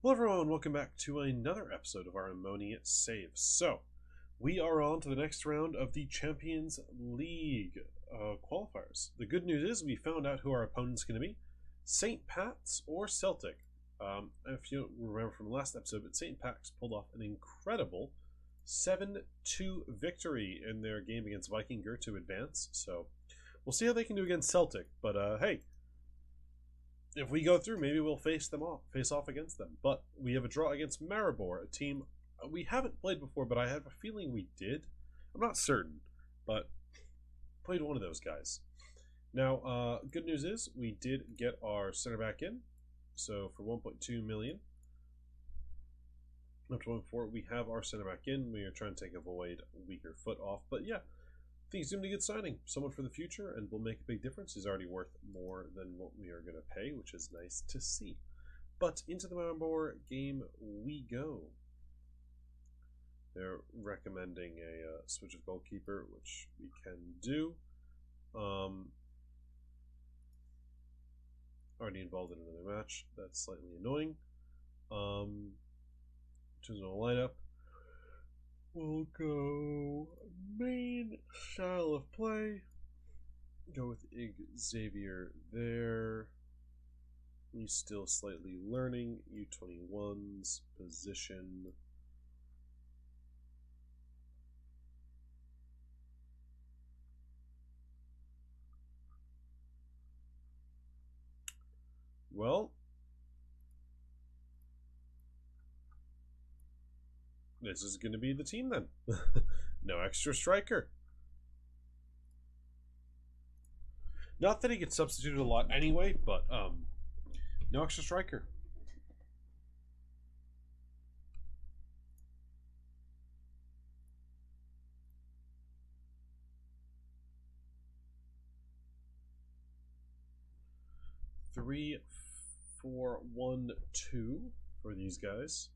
Hello everyone, welcome back to another episode of our Omonia save. So, we are on to the next round of the Champions League qualifiers. The good news is we found out who our opponent's going to be, St. Pat's or Celtic. If you don't remember from the last episode, but St. Pat's pulled off an incredible 7-2 victory in their game against Vikingur to advance. So, we'll see how they can do against Celtic, but hey, if we go through, maybe we'll face off against them. But we have a draw against Maribor, a team we haven't played before, but I have a feeling we did. I'm not certain, but played one of those guys. Now, good news is we did get our center back in. So for 1.2 million, up to 1.4, we have our center back in. We are trying to take a Void weaker foot off, but yeah. I think he's doing a good signing. Someone for the future and will make a big difference. He's already worth more than what we are going to pay, which is nice to see. But into the Maribor game we go. They're recommending a switch of goalkeeper, which we can do. Already involved in another match. That's slightly annoying. Choosing a lineup. We'll go main style of play. Go with Xavier there. He's still slightly learning. U21's position. Well, this is going to be the team then. No extra striker. Not that he gets substituted a lot anyway, but no extra striker. Three, 4, 1, 2 for these guys.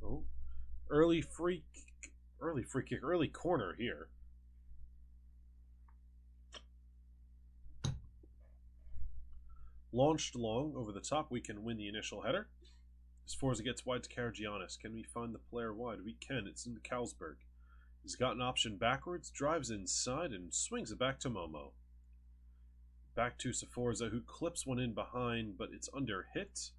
Oh, early corner here. Launched long over the top, we can win the initial header. As far as it gets wide to Karagiannis, can we find the player wide? We can. It's into Carlsberg. He's got an option backwards, drives inside, and swings it back to Momo. Back to Sforza, who clips one in behind, but it's under hit.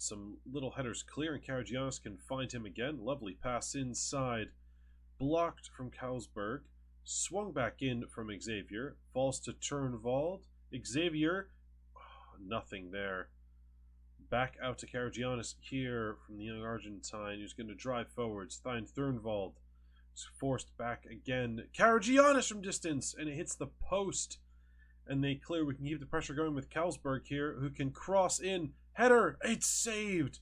Some little headers clear, and Karagiannis can find him again. Lovely pass inside. Blocked from Carlsberg. Swung back in from Xavier. Falls to Turnwald. Xavier, nothing there. Back out to Karagiannis here from the young Argentine, who's going to drive forwards. Turnwald forced back again. Karagiannis from distance, and it hits the post. And they clear. We can keep the pressure going with Carlsberg here, who can cross in. Header, it's saved.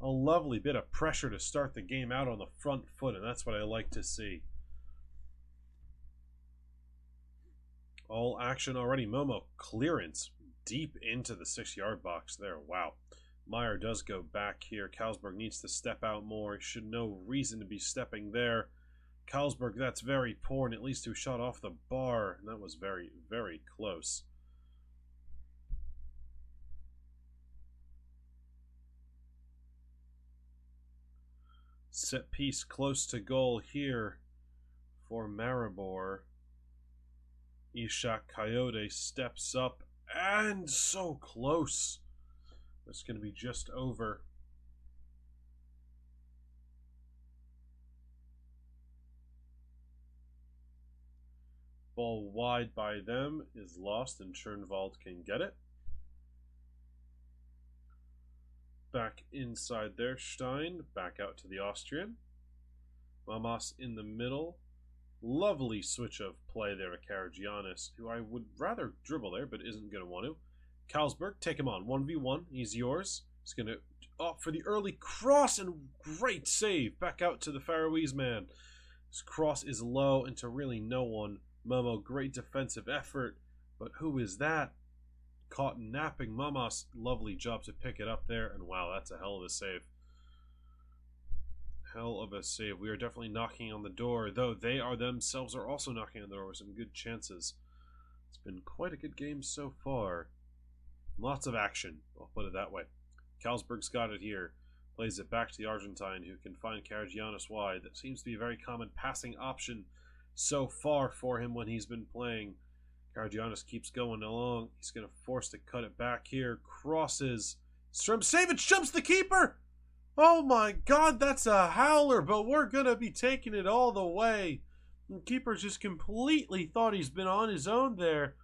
A lovely bit of pressure to start the game out on the front foot, and that's what I like to see. All action already. Momo clearance deep into the 6-yard box there. Wow. Meyer does go back here. Carlsberg needs to step out more. He should no reason to be stepping there. Carlsberg, that's very poor, and at least who shot off the bar. And that was very, very close. Set piece close to goal here for Maribor. Ishak Coyote steps up, and so close. It's going to be just over. Ball wide by them is lost, and Turnwald can get it. Back inside there, Stein, back out to the Austrian. Mamas in the middle. Lovely switch of play there to Karagiannis, who I would rather dribble there, but isn't going to want to. Carlsberg, take him on. 1v1, he's yours. He's going to opt for the early cross, and great save. Back out to the Faroese man. His cross is low into really no one. Momo, great defensive effort, but who is that? Caught napping. Mamas, lovely job to pick it up there, and wow, that's a hell of a save. Hell of a save. We are definitely knocking on the door, though they are themselves are also knocking on the door with some good chances. It's been quite a good game so far. Lots of action, I'll put it that way. Carlsberg's got it here. Plays it back to the Argentine, who can find Karagiannis wide. That seems to be a very common passing option so far for him when he's been playing. Karagiannis keeps going along. He's going to force to cut it back here. Crosses. Slovieian jumps the keeper! Oh my god, that's a howler, but we're going to be taking it all the way. The keeper just completely thought he's been on his own there.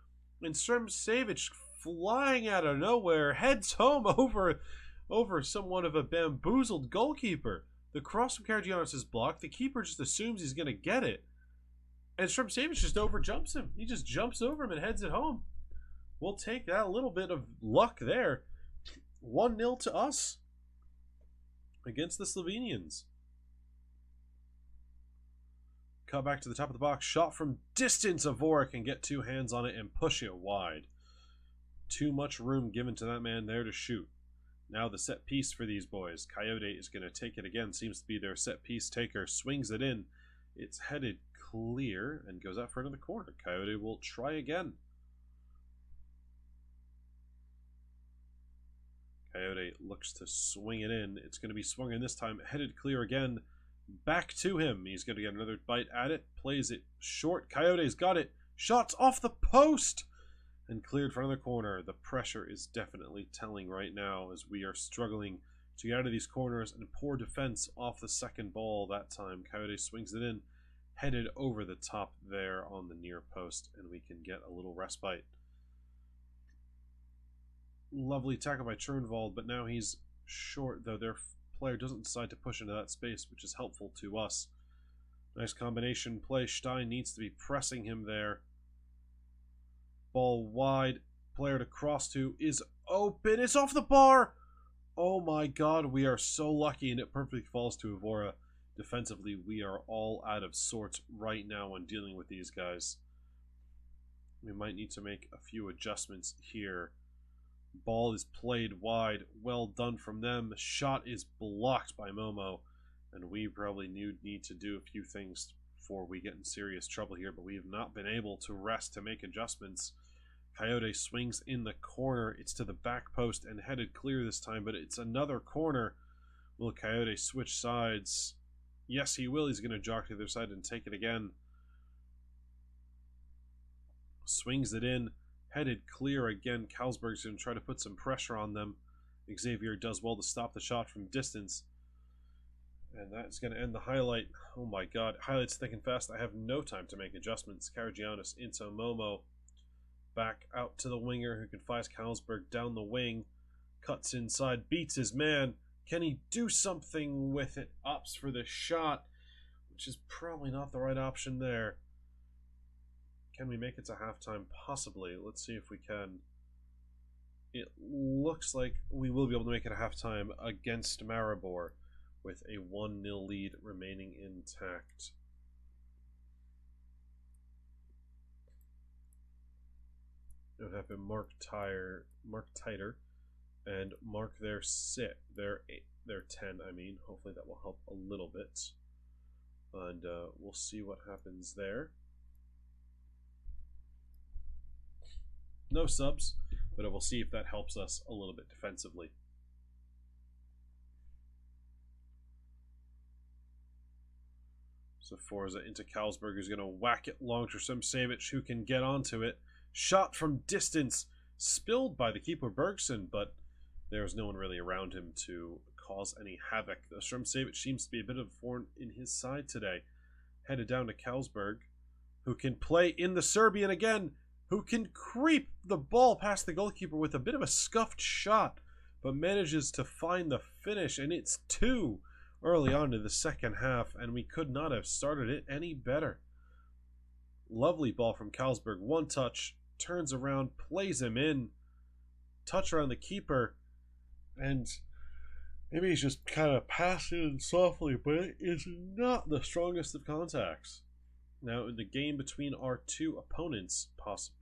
And Slovieian flying out of nowhere, heads home over somewhat of a bamboozled goalkeeper. The cross from Karagiannis is blocked. The keeper just assumes he's going to get it. And Slovieian just overjumps him. He just jumps over him and heads it home. We'll take that little bit of luck there. 1-0 to us against the Slovieians. Cut back to the top of the box. Shot from distance. Avora can get two hands on it and push it wide. Too much room given to that man there to shoot. Now the set piece for these boys. Coyote is going to take it again. Seems to be their set piece taker. Swings it in. It's headed clear and goes out for another corner. Coyote will try again. Coyote looks to swing it in. It's going to be swung in this time. Headed clear again. Back to him. He's going to get another bite at it. Plays it short. Coyote's got it. Shots off the post. And cleared for another corner. The pressure is definitely telling right now as we are struggling to get out of these corners, and poor defense off the second ball that time. Coyote swings it in, headed over the top there on the near post, and we can get a little respite. Lovely tackle by Turnvold, but now he's short, though their player doesn't decide to push into that space, which is helpful to us. Nice combination play. Stein needs to be pressing him there. Ball wide, player to cross to is open. It's off the bar. Oh my god, we are so lucky, and it perfectly falls to Avora. Defensively, we are all out of sorts right now when dealing with these guys. We might need to make a few adjustments here. Ball is played wide. Well done from them. Shot is blocked by Momo, and we probably need to do a few things before we get in serious trouble here, but we have not been able to rest to make adjustments. Coyote swings in the corner. It's to the back post and headed clear this time, but it's another corner. Will Coyote switch sides? Yes, he will. He's going to jog to the other side and take it again. Swings it in. Headed clear again. Carlsberg's going to try to put some pressure on them. Xavier does well to stop the shot from distance. And that's going to end the highlight. Oh my god. Highlights thick and fast. I have no time to make adjustments. Karagiannis into Momo. Back out to the winger who can find Carlsberg down the wing. Cuts inside. Beats his man. Can he do something with it? Opts for the shot, which is probably not the right option there. Can we make it to halftime? Possibly. Let's see if we can. It looks like we will be able to make it to halftime against Maribor, with a 1-0 lead remaining intact. It would have been Mark Titer and mark their 10, I mean. Hopefully that will help a little bit. And we'll see what happens there. No subs, but we'll see if that helps us a little bit defensively. So Forza into Carlsberg, who's going to whack it long to Slovieian, who can get onto it. Shot from distance, spilled by the keeper Bergson, but there's no one really around him to cause any havoc. The Slovieian seems to be a bit of a thorn in his side today. Headed down to Carlsberg, who can play in the Serbian again, who can creep the ball past the goalkeeper with a bit of a scuffed shot, but manages to find the finish, and it's 2 early on in the second half, and we could not have started it any better. Lovely ball from Carlsberg. One touch, turns around, plays him in. Touch around the keeper, and maybe he's just kind of passing it softly, but it is not the strongest of contacts. Now, in the game between our two opponents,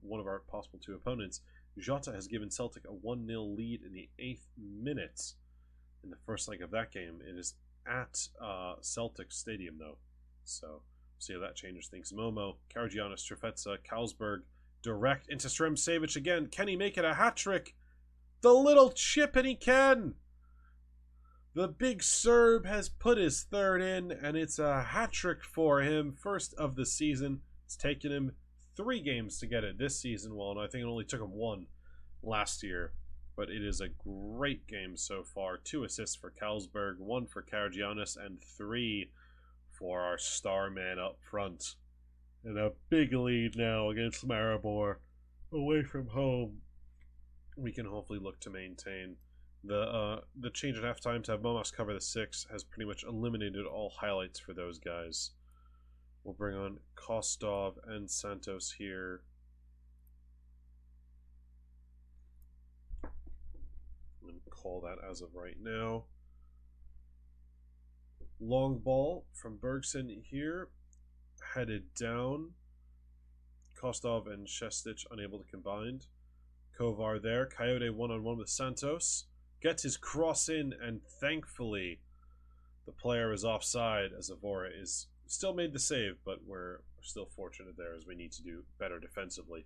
one of our possible two opponents, Jota has given Celtic a 1-0 lead in the 8th minute in the first leg of that game. It is at Celtic Stadium, though, so see how that changes things. Momo, Karagiannis, Trefetsa, Carlsberg Direct into Slovieian again. Can he make it a hat trick? The little chip, and he can! The big Serb has put his third in, and it's a hat trick for him. First of the season. It's taken him 3 games to get it this season. Well, I think it only took him 1 last year. But it is a great game so far. 2 assists for Carlsberg, 1 for Karagiannis, and 3 for our star man up front. And a big lead now against Maribor. Away from home. We can hopefully look to maintain. The change at halftime to have Momas cover the 6 has pretty much eliminated all highlights for those guys. We'll bring on Kostov and Santos here. I'm going to call that as of right now. Long ball from Bergson here. Headed down. Kostov and Shestic unable to combine. Kovar there. Coyote one-on-one with Santos. Gets his cross in, and thankfully the player is offside as Evora is still made the save, but we're still fortunate there as we need to do better defensively.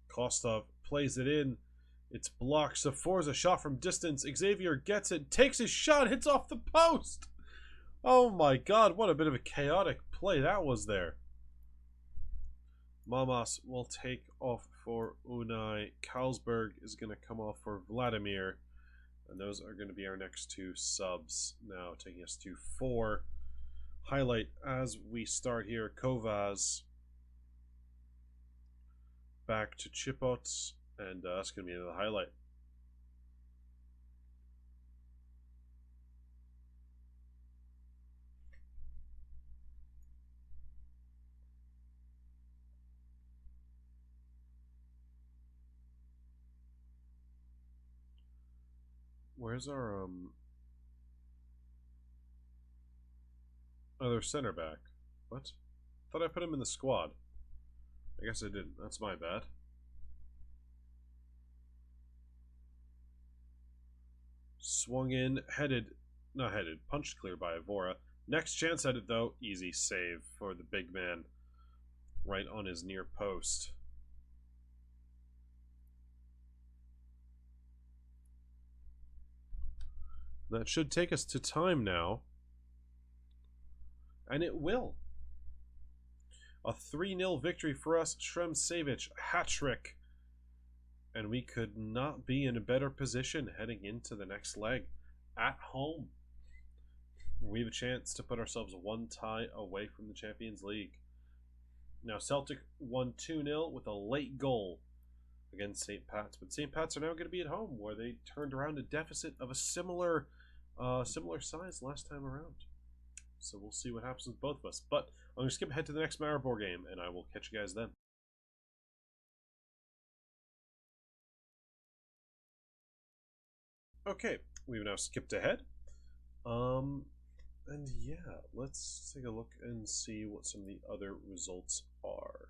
Kostov plays it in. It's blocked. Saforza shot from distance. Xavier gets it, takes his shot, hits off the post. Oh my god, what a bit of a chaotic play that was there. Mamas will take off for Unai. Carlsberg is going to come off for Vladimir. And those are going to be our next 2 subs. Now taking us to 4. Highlight as we start here. Kovaz. Back to Chipot. And that's going to be another highlight. Where's our other center back? What? Thought I put him in the squad. I guess I didn't. That's my bad. Swung in, not headed, punched clear by Evora. Next chance at it though, easy save for the big man. Right on his near post. That should take us to time now. And it will. A 3-0 victory for us. Slovieian hat-trick. And we could not be in a better position heading into the next leg. At home. We have a chance to put ourselves 1 tie away from the Champions League. Now Celtic won 2-0 with a late goal against St. Pat's. But St. Pat's are now going to be at home, where they turned around a deficit of a similar size last time around. So we'll see what happens with both of us. But I'm going to skip ahead to the next Maribor game, and I will catch you guys then. Okay, we've now skipped ahead. And yeah, let's take a look and see what some of the other results are.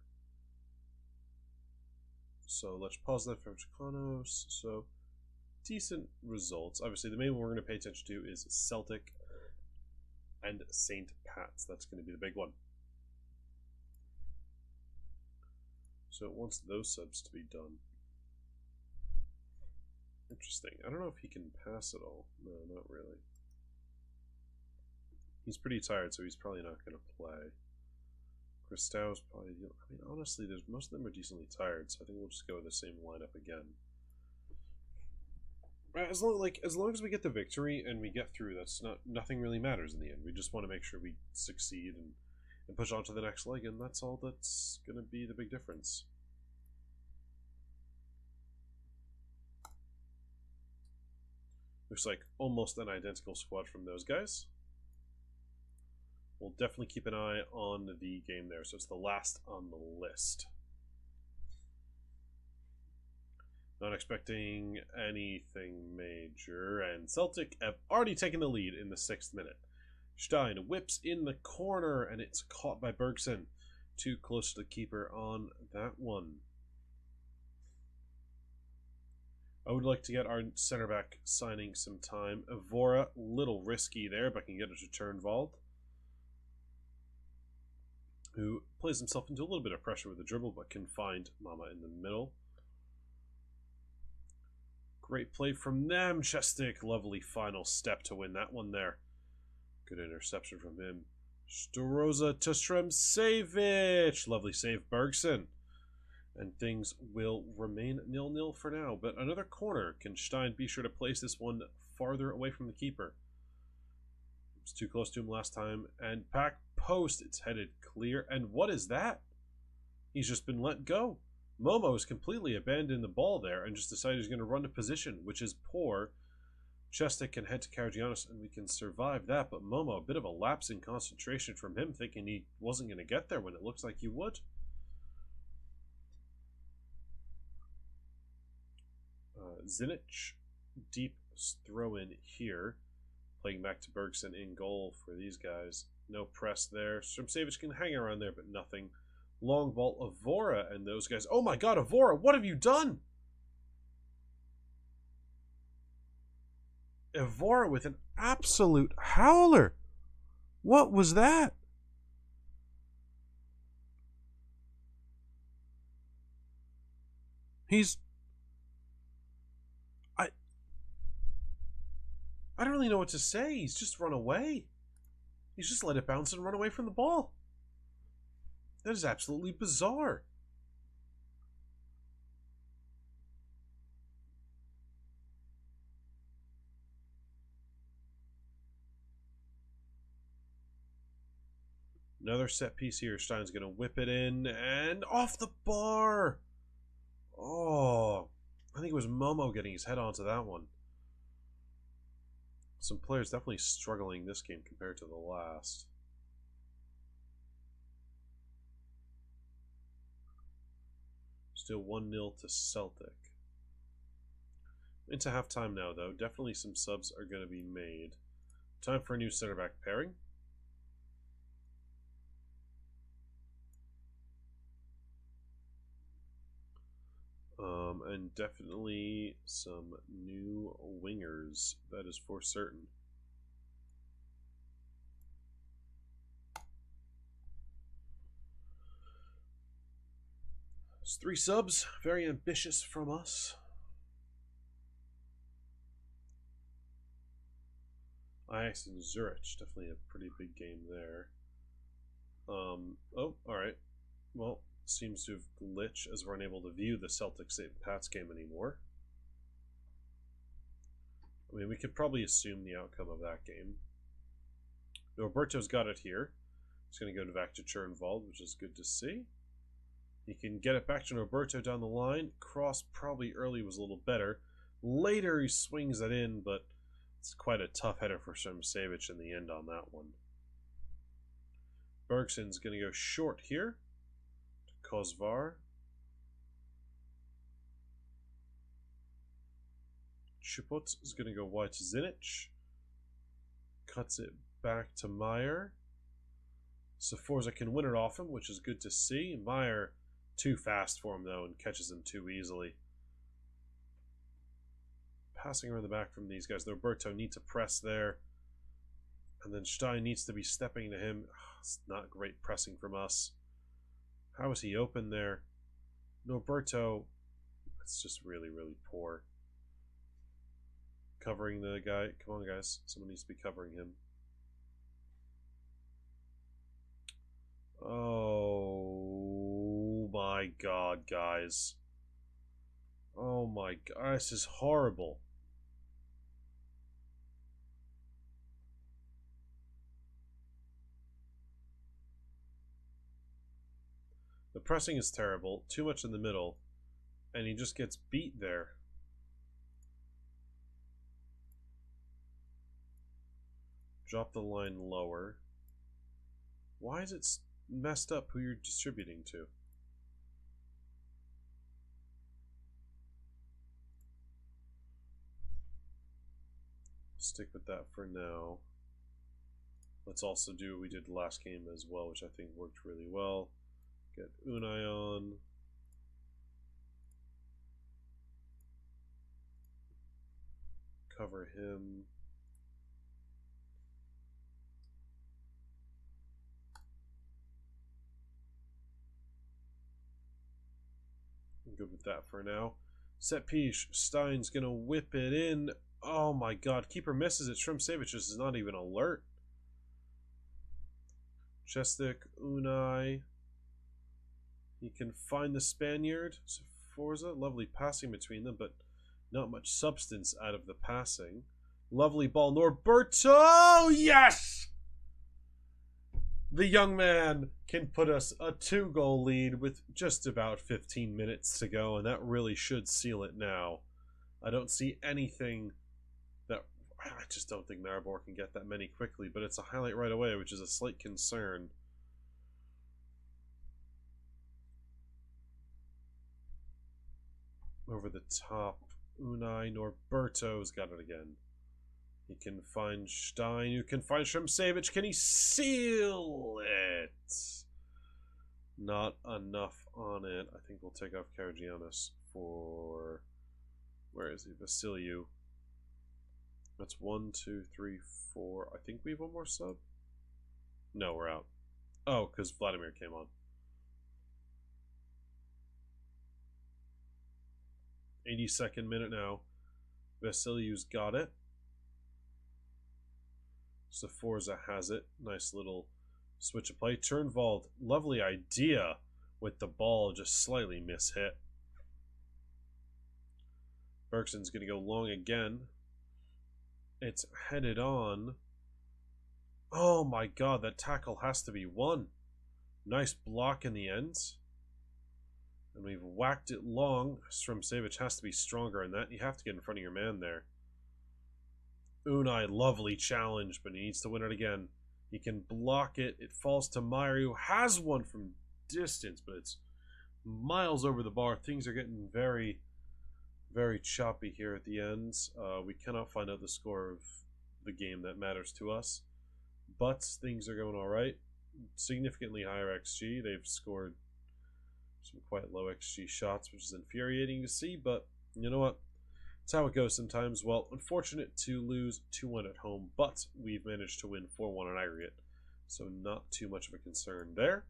So let's pause that for Chicanos. So decent results. Obviously, the main one we're going to pay attention to is Celtic and St. Pat's. That's going to be the big one. So it wants those subs to be done. Interesting. I don't know if he can pass at all. No, not really. He's pretty tired, so he's probably not going to play. Christau's probably... I mean, honestly, most of them are decently tired, so I think we'll just go with the same lineup again. As long as we get the victory and we get through, nothing really matters in the end. We just want to make sure we succeed and push on to the next leg, and that's all that's going to be the big difference. Looks like almost an identical squad from those guys. We'll definitely keep an eye on the game there, so it's the last on the list. Not expecting anything major, and Celtic have already taken the lead in the 6th minute. Stein whips in the corner, and it's caught by Bergson. Too close to the keeper on that one. I would like to get our center back signing some time. Evora, little risky there, but can get it to Turnwald. who plays himself into a little bit of pressure with the dribble, but can find Mama in the middle. Great play from them. Chestic, lovely final step to win that one there. Good interception from him. Storoza to Sremcevic. Lovely save, Bergson. And things will remain 0-0 for now. But another corner. Can Stein be sure to place this one farther away from the keeper? It was too close to him last time. And PAC post. It's headed clear. And what is that? He's just been let go. Momo has completely abandoned the ball there and just decided he's going to run to position, which is poor. Chestic can head to Karagiannis and we can survive that, but Momo, a bit of a lapse in concentration from him, thinking he wasn't going to get there when it looks like he would. Zinic, deep throw in here. Playing back to Bergson in goal for these guys. No press there. Sremcevic can hang around there, but nothing. Long ball, Avora and those guys. Oh my god, Avora, what have you done? Avora with an absolute howler. What was that? I don't really know what to say. He's just run away. He's just let it bounce and run away from the ball. That is absolutely bizarre. Another set piece here. Stein's going to whip it in and off the bar. Oh, I think it was Momo getting his head onto that one. Some players definitely struggling this game compared to the last. Still 1-0 to Celtic. Into halftime now, though. Definitely some subs are going to be made. Time for a new center back pairing. And definitely some new wingers. That is for certain. It's 3 subs. Very ambitious from us. Ajax and Zurich. Definitely a pretty big game there. Oh, alright. Well, seems to have glitched as we're unable to view the Celtics St. Pat's game anymore. I mean, we could probably assume the outcome of that game. Roberto's got it here. He's going to go back to Chernvald, which is good to see. He can get it back to Roberto down the line. Cross probably early was a little better. Later he swings it in, but it's quite a tough header for Sremcevic in the end on that one. Bergson's going to go short here. Kozvar. Chipot is going to go wide to Zinic. Cuts it back to Meyer. Saforza can win it off him, which is good to see. Meyer too fast for him, though, and catches him too easily. Passing around the back from these guys. Roberto needs to press there. And then Stein needs to be stepping to him. It's not great pressing from us. How is he open there? Norberto, it's just really, really poor. Covering the guy. Come on, guys. Someone needs to be covering him. Oh my god, guys. Oh my god, this is horrible. The pressing is terrible, too much in the middle, and he just gets beat there. Drop the line lower. Why is it messed up who you're distributing to? Stick with that for now. Let's also do what we did last game as well, which I think worked really well. Get Unai on. Cover him. good with that for now. Set piece. Stein's going to whip it in. Oh my god. Keeper misses it. Shrimsevich is not even alert. Chestik, Unai. He can find the Spaniard. Forza. Lovely passing between them, but not much substance out of the passing. Lovely ball. Norberto! Yes! The young man can put us a 2-goal lead with just about 15 minutes to go, and that really should seal it now. I don't see anything that... I just don't think Maribor can get that many quickly, but it's a highlight right away, which is a slight concern. Over the top. Unai Norberto's got it again. He can find Stein, who can find Shrimsevich. Can he seal it? Not enough on it. I think we'll take off Karagiannis for... Where is he? Vasiliou. That's 1, 2, 3, 4. I think we have one more sub. No, we're out. Oh, because Vladimir came on. 82nd minute now. Vasiliou's got it. So Forza has it. Nice little switch of play. Turnwald, lovely idea with the ball, just slightly mishit. Bergson's going to go long again. It's headed on. Oh my god, that tackle has to be won. Nice block in the end. And we've whacked it long. Shrimsevich has to be stronger in that. You have to get in front of your man there. Unai, lovely challenge, but he needs to win it again. He can block it. It falls to Meyer, who has one from distance, but it's miles over the bar. Things are getting very, very choppy here at the end. We cannot find out the score of the game that matters to us, but things are going all right. Significantly higher XG. They've scored some quite low XG shots, which is infuriating to see, but you know what? It's how it goes sometimes. Well, unfortunate to lose 2-1 at home, but we've managed to win 4-1 in aggregate, so not too much of a concern there.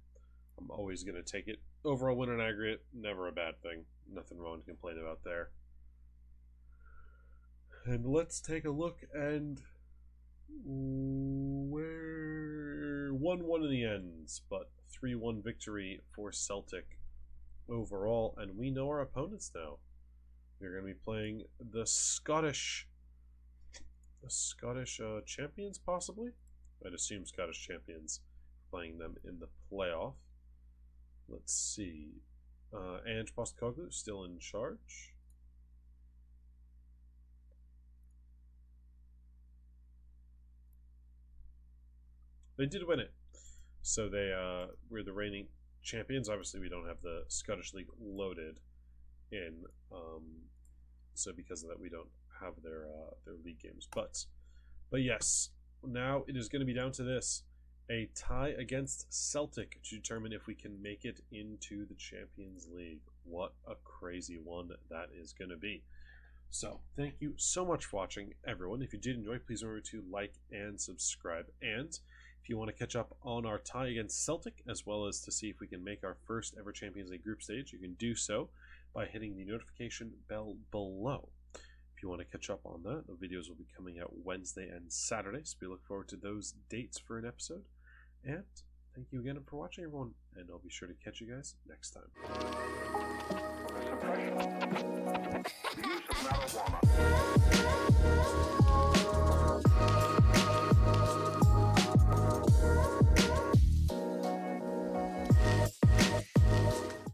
I'm always going to take it. Overall win in aggregate, never a bad thing. Nothing wrong to complain about there. And let's take a look, and we're 1-1 in the ends, but 3-1 victory for Celtic overall, and we know our opponents now. We're going to be playing the Scottish champions, possibly? I'd assume Scottish champions, playing them in the playoff. Let's see. Ange Postecoglou still in charge. They did win it. So they were the reigning champions. Obviously, we don't have the Scottish League loaded in, so because of that, we don't have their league games. But yes, now it is going to be down to this: a tie against Celtic to determine if we can make it into the Champions League. What a crazy one that is going to be. So thank you so much for watching, everyone. If you did enjoy, please remember to like and subscribe. And if you want to catch up on our tie against Celtic, as well as to see if we can make our first ever Champions League group stage, you can do so by hitting the notification bell below. If you want to catch up on that, the videos will be coming out Wednesday and Saturday, so we look forward to those dates for an episode. And thank you again for watching, everyone, and I'll be sure to catch you guys next time.